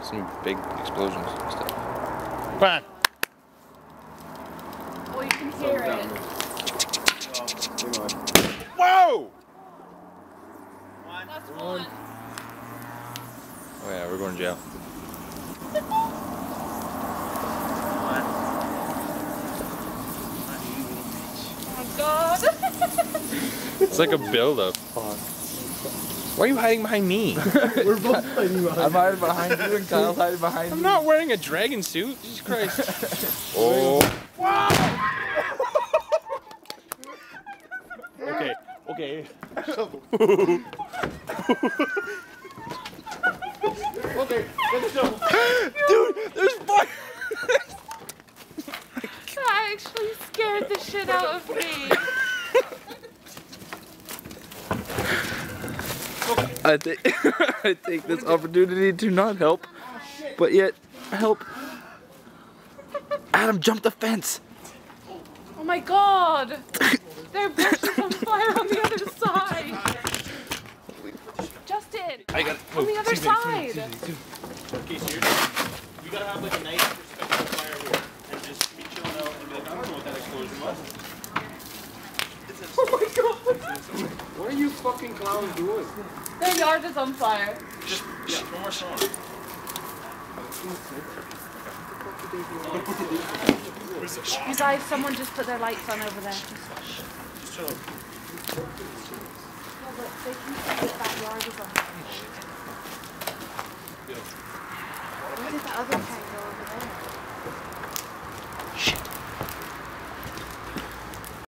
some big explosions and stuff. Come on. Oh, you can hear it. Whoa! That's one. Oh yeah, we're going to jail. Oh God. It's like a build-up. Why are you hiding behind me? We're both hiding behind I'm hiding behind you and Kyle's hiding behind I'm you. not wearing a dragon suit. Jesus Christ. Oh. Okay. Okay. Okay, get the shovel. Dude, there's fire. That actually scared the shit out of me. I take this opportunity to not help, but yet help. Adam, jump the fence. Oh my God. There are bushes on fire on the other side. Justin, I got on the other side. Okay, so you gotta have like a nice respectful fire here and just be chilling out and be like, I don't know what that explosion was. Oh my God. What are you fucking clowns doing? Their yard is on fire. Just one more song. You guys, someone just put their lights on over there. Just chill. Yeah, but they can see that that yard is on fire. Where did the other tank go over there? Shit.